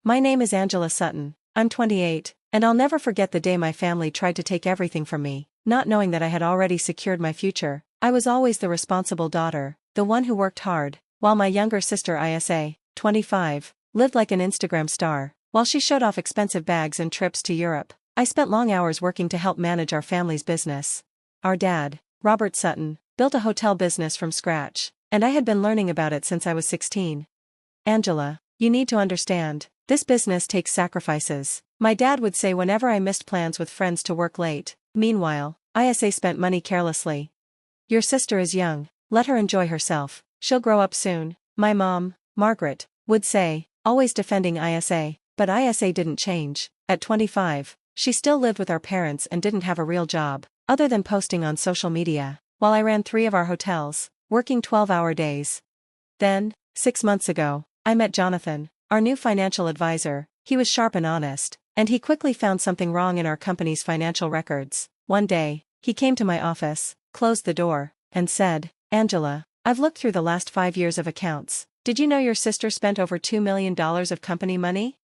My name is Angela Sutton. I'm 28, and I'll never forget the day my family tried to take everything from me, not knowing that I had already secured my future. I was always the responsible daughter, the one who worked hard, while my younger sister Isa, 25, lived like an Instagram star. While she showed off expensive bags and trips to Europe, I spent long hours working to help manage our family's business. Our dad, Robert Sutton, built a hotel business from scratch, and I had been learning about it since I was 16. Angela, you need to understand, this business takes sacrifices, my dad would say whenever I missed plans with friends to work late. Meanwhile, Isa spent money carelessly. Your sister is young, let her enjoy herself, she'll grow up soon, my mom, Margaret, would say, always defending Isa, but Isa didn't change. At 25, she still lived with our parents and didn't have a real job, other than posting on social media, while I ran 3 of our hotels, working 12-hour days. Then, 6 months ago, I met Jonathan, our new financial advisor. He was sharp and honest, and he quickly found something wrong in our company's financial records. One day, he came to my office, closed the door, and said, Angela, I've looked through the last 5 years of accounts. Did you know your sister spent over $2 million of company money?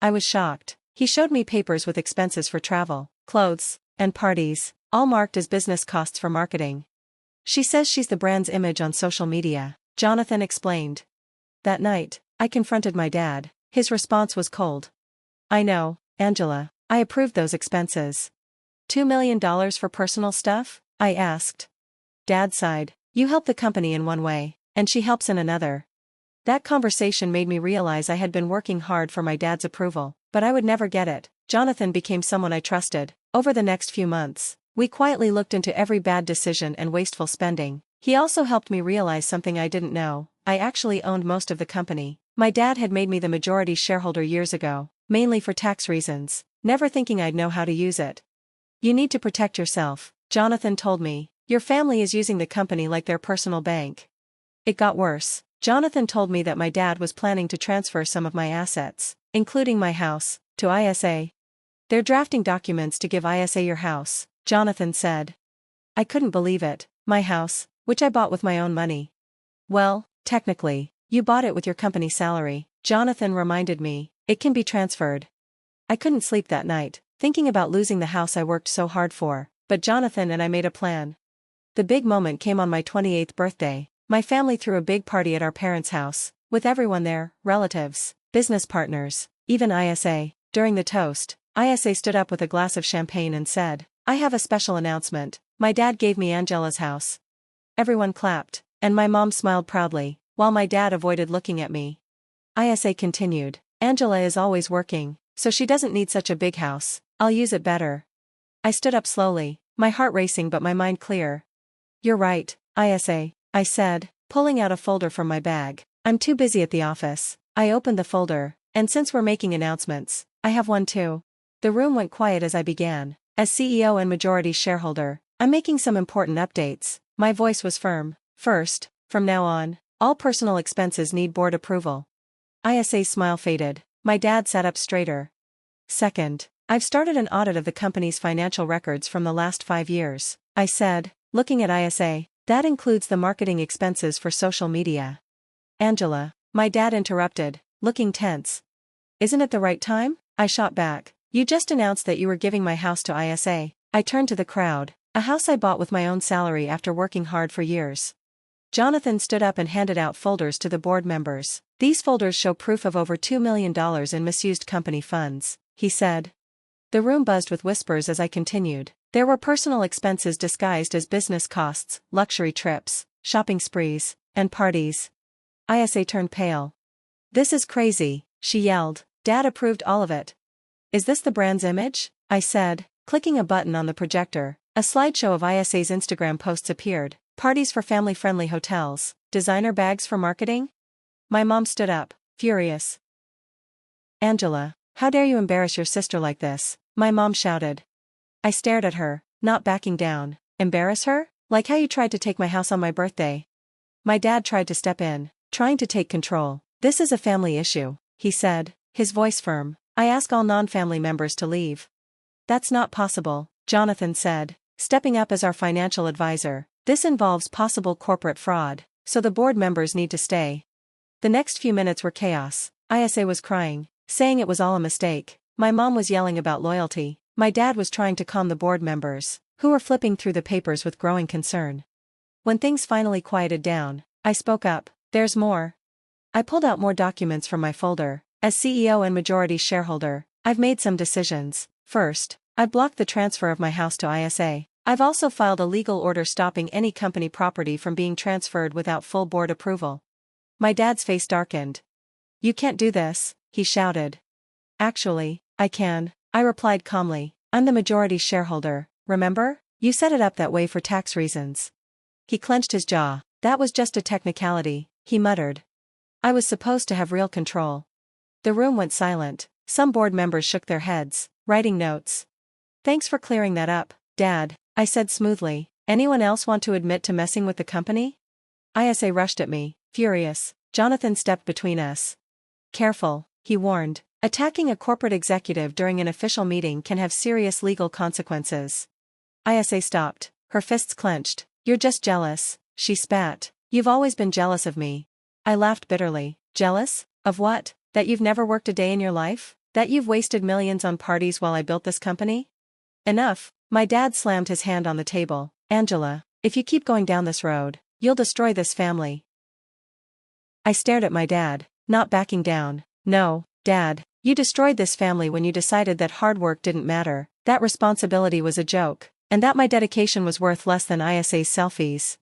I was shocked. He showed me papers with expenses for travel, clothes, and parties, all marked as business costs for marketing. She says she's the brand's image on social media, Jonathan explained. That night, I confronted my dad. His response was cold. I know, Angela, I approved those expenses. $2 million for personal stuff? I asked. Dad sighed. You help the company in one way, and she helps in another. That conversation made me realize I had been working hard for my dad's approval, but I would never get it. Jonathan became someone I trusted. Over the next few months, we quietly looked into every bad decision and wasteful spending. He also helped me realize something I didn't know. I actually owned most of the company. My dad had made me the majority shareholder years ago, mainly for tax reasons, never thinking I'd know how to use it. You need to protect yourself, Jonathan told me. Your family is using the company like their personal bank. It got worse. Jonathan told me that my dad was planning to transfer some of my assets, including my house, to Isa. They're drafting documents to give Isa your house, Jonathan said. I couldn't believe it. My house, which I bought with my own money. Well, technically, you bought it with your company salary, Jonathan reminded me. It can be transferred. I couldn't sleep that night, thinking about losing the house I worked so hard for, but Jonathan and I made a plan. The big moment came on my 28th birthday. My family threw a big party at our parents' house, with everyone there, relatives, business partners, even Isa. During the toast, Isa stood up with a glass of champagne and said, I have a special announcement. My dad gave me Angela's house. Everyone clapped, and my mom smiled proudly, while my dad avoided looking at me. Isa continued, Angela is always working, so she doesn't need such a big house. I'll use it better. I stood up slowly, my heart racing but my mind clear. You're right, Isa, I said, pulling out a folder from my bag. I'm too busy at the office. I opened the folder, and since we're making announcements, I have one too. The room went quiet as I began. As CEO and majority shareholder, I'm making some important updates. My voice was firm. First, from now on, all personal expenses need board approval. Isa's smile faded. My dad sat up straighter. Second, I've started an audit of the company's financial records from the last 5 years, I said, looking at Isa. That includes the marketing expenses for social media. Angela, my dad interrupted, looking tense. Isn't it the right time? I shot back. You just announced that you were giving my house to Isa. I turned to the crowd. A house I bought with my own salary after working hard for years. Jonathan stood up and handed out folders to the board members. These folders show proof of over $2 million in misused company funds, he said. The room buzzed with whispers as I continued. There were personal expenses disguised as business costs, luxury trips, shopping sprees, and parties. Isa turned pale. This is crazy, she yelled. Dad approved all of it. Is this the brand's image? I said, clicking a button on the projector. A slideshow of Isa's Instagram posts appeared. Parties for family-friendly hotels, designer bags for marketing? My mom stood up, furious. Angela, how dare you embarrass your sister like this? My mom shouted. I stared at her, not backing down. Embarrass her? Like how you tried to take my house on my birthday. My dad tried to step in, trying to take control. This is a family issue, he said, his voice firm. I ask all non-family members to leave. That's not possible, Jonathan said, stepping up as our financial advisor. This involves possible corporate fraud, so the board members need to stay. The next few minutes were chaos. Isa was crying. saying it was all a mistake. My mom was yelling about loyalty. My dad was trying to calm the board members, who were flipping through the papers with growing concern. When things finally quieted down, I spoke up. There's more. I pulled out more documents from my folder. As CEO and majority shareholder, I've made some decisions. First, I've blocked the transfer of my house to ISA. I've also filed a legal order stopping any company property from being transferred without full board approval. My dad's face darkened. You can't do this, he shouted. Actually, I can, I replied calmly. I'm the majority shareholder, remember? You set it up that way for tax reasons. He clenched his jaw. That was just a technicality, he muttered. I was supposed to have real control. The room went silent. Some board members shook their heads, writing notes. Thanks for clearing that up, Dad, I said smoothly. Anyone else want to admit to messing with the company? ISA rushed at me, furious. Jonathan stepped between us. Careful, he warned. Attacking a corporate executive during an official meeting can have serious legal consequences. ISA stopped, her fists clenched. You're just jealous, she spat. You've always been jealous of me. I laughed bitterly. Jealous? Of what? That you've never worked a day in your life? That you've wasted millions on parties while I built this company? Enough. My dad slammed his hand on the table. Angela, if you keep going down this road, you'll destroy this family. I stared at my dad, not backing down. No, Dad, you destroyed this family when you decided that hard work didn't matter, that responsibility was a joke, and that my dedication was worth less than ISA's selfies.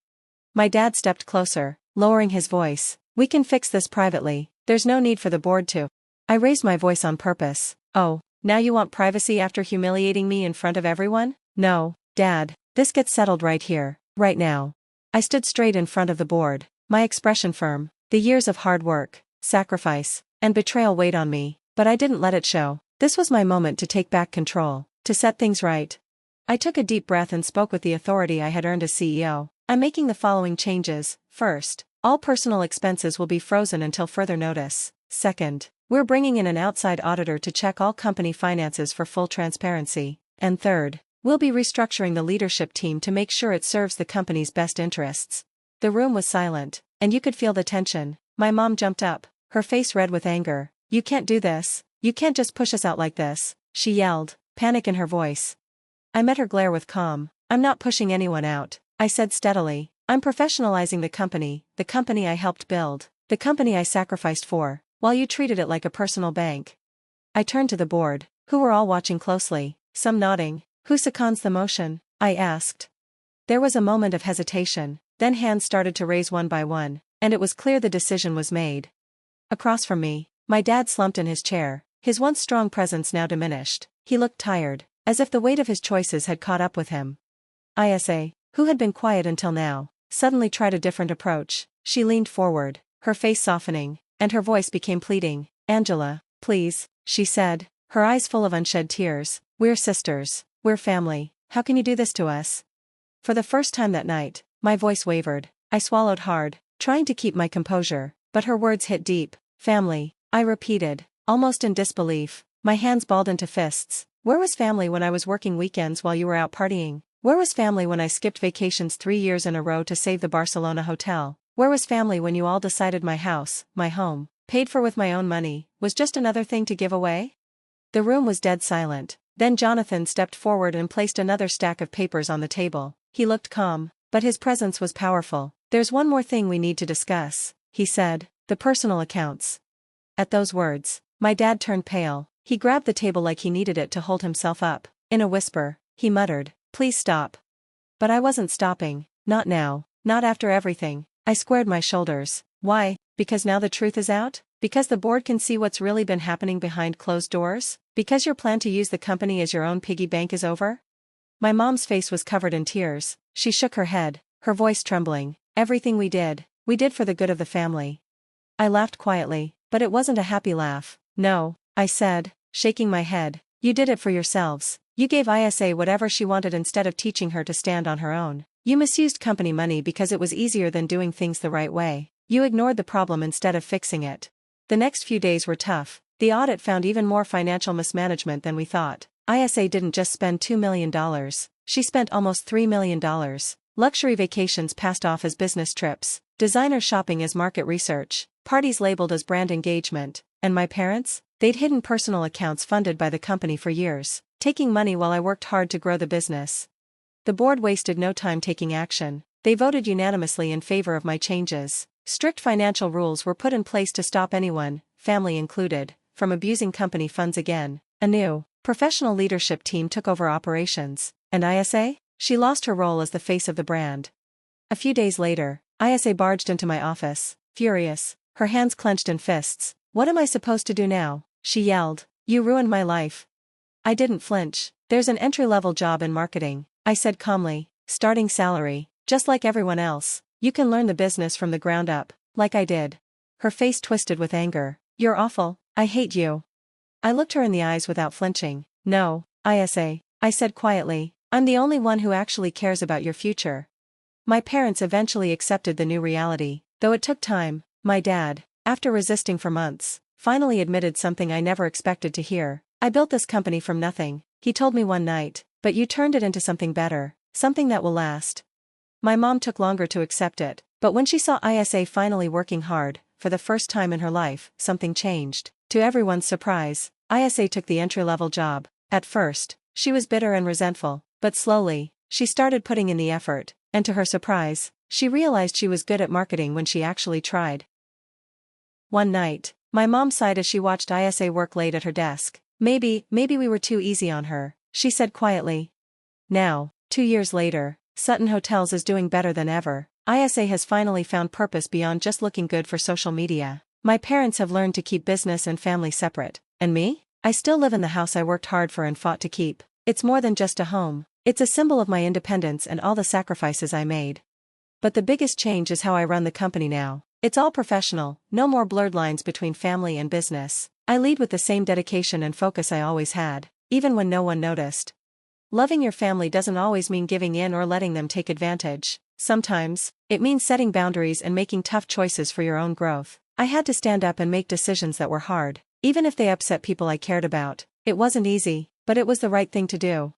My dad stepped closer, lowering his voice. We can fix this privately, there's no need for the board to. I raised my voice on purpose. Oh, now you want privacy after humiliating me in front of everyone? No, Dad, this gets settled right here, right now. I stood straight in front of the board, my expression firm. The years of hard work, sacrifice, and betrayal weighed on me, but I didn't let it show. This was my moment to take back control, to set things right. I took a deep breath and spoke with the authority I had earned as CEO. I'm making the following changes. First, all personal expenses will be frozen until further notice. Second, we're bringing in an outside auditor to check all company finances for full transparency. And third, we'll be restructuring the leadership team to make sure it serves the company's best interests. The room was silent, and you could feel the tension. My mom jumped up, her face red with anger. You can't do this. You can't just push us out like this, she yelled, panic in her voice. I met her glare with calm. I'm not pushing anyone out, I said steadily. I'm professionalizing the company I helped build, the company I sacrificed for, while you treated it like a personal bank. I turned to the board, who were all watching closely, some nodding. Who seconds the motion? I asked. There was a moment of hesitation, then hands started to raise one by one, and it was clear the decision was made. Across from me, my dad slumped in his chair, his once strong presence now diminished. He looked tired, as if the weight of his choices had caught up with him. ISA, who had been quiet until now, suddenly tried a different approach. She leaned forward, her face softening, and her voice became pleading. Angela, please, she said, her eyes full of unshed tears. We're sisters, we're family, how can you do this to us? For the first time that night, my voice wavered. I swallowed hard, trying to keep my composure, but her words hit deep. Family, I repeated, almost in disbelief, my hands balled into fists. Where was family when I was working weekends while you were out partying? Where was family when I skipped vacations 3 years in a row to save the Barcelona hotel? Where was family when you all decided my house, my home, paid for with my own money, was just another thing to give away? The room was dead silent. Then Jonathan stepped forward and placed another stack of papers on the table. He looked calm, but his presence was powerful. There's one more thing we need to discuss, he said, the personal accounts. At those words, my dad turned pale. He grabbed the table like he needed it to hold himself up. In a whisper, he muttered, please stop. But I wasn't stopping, not now, not after everything. I squared my shoulders. Why? Because now the truth is out? Because the board can see what's really been happening behind closed doors? Because your plan to use the company as your own piggy bank is over? My mom's face was covered in tears. She shook her head, her voice trembling. Everything we did for the good of the family. I laughed quietly, but it wasn't a happy laugh. No, I said, shaking my head. You did it for yourselves. You gave ISA whatever she wanted instead of teaching her to stand on her own. You misused company money because it was easier than doing things the right way. You ignored the problem instead of fixing it. The next few days were tough. The audit found even more financial mismanagement than we thought. ISA didn't just spend $2 million. She spent almost $3 million. Luxury vacations passed off as business trips, designer shopping as market research, parties labeled as brand engagement, and my parents? They'd hidden personal accounts funded by the company for years, taking money while I worked hard to grow the business. The board wasted no time taking action. They voted unanimously in favor of my changes. Strict financial rules were put in place to stop anyone, family included, from abusing company funds again. A new, professional leadership team took over operations. And ISA? She lost her role as the face of the brand. A few days later, ISA barged into my office, furious, her hands clenched in fists. "What am I supposed to do now?" she yelled. "You ruined my life." I didn't flinch. "There's an entry-level job in marketing," I said calmly. "Starting salary, just like everyone else. You can learn the business from the ground up, like I did." Her face twisted with anger. "You're awful. I hate you." I looked her in the eyes without flinching. "No, ISA," I said quietly. "I'm the only one who actually cares about your future." My parents eventually accepted the new reality, though it took time. My dad, after resisting for months, finally admitted something I never expected to hear. "I built this company from nothing," he told me one night, "but you turned it into something better, something that will last." My mom took longer to accept it, but when she saw ISA finally working hard, for the first time in her life, something changed. To everyone's surprise, ISA took the entry-level job. At first, she was bitter and resentful, but slowly, she started putting in the effort, and to her surprise, she realized she was good at marketing when she actually tried. One night, my mom sighed as she watched ISA work late at her desk. Maybe we were too easy on her," she said quietly. Now, 2 years later, Sutton Hotels is doing better than ever. ISA has finally found purpose beyond just looking good for social media. My parents have learned to keep business and family separate. And me? I still live in the house I worked hard for and fought to keep. It's more than just a home. It's a symbol of my independence and all the sacrifices I made. But the biggest change is how I run the company now. It's all professional, no more blurred lines between family and business. I lead with the same dedication and focus I always had, even when no one noticed. Loving your family doesn't always mean giving in or letting them take advantage. Sometimes, it means setting boundaries and making tough choices for your own growth. I had to stand up and make decisions that were hard, even if they upset people I cared about. It wasn't easy, but it was the right thing to do.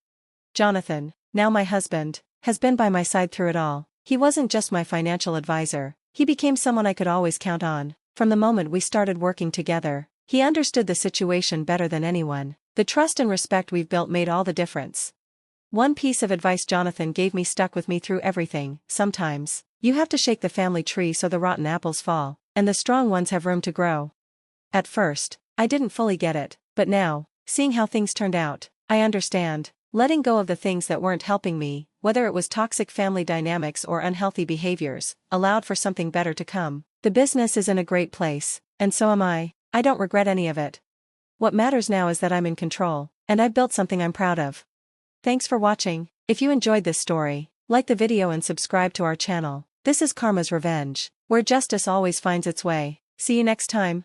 Jonathan, now my husband, has been by my side through it all. He wasn't just my financial advisor, he became someone I could always count on. From the moment we started working together, he understood the situation better than anyone. The trust and respect we've built made all the difference. One piece of advice Jonathan gave me stuck with me through everything. Sometimes, you have to shake the family tree so the rotten apples fall, and the strong ones have room to grow. At first, I didn't fully get it, but now, seeing how things turned out, I understand. Letting go of the things that weren't helping me, whether it was toxic family dynamics or unhealthy behaviors, allowed for something better to come. The business is in a great place, and so am I. I don't regret any of it. What matters now is that I'm in control, and I've built something I'm proud of. Thanks for watching. If you enjoyed this story, like the video and subscribe to our channel. This is Karma's Revenge, where justice always finds its way. See you next time.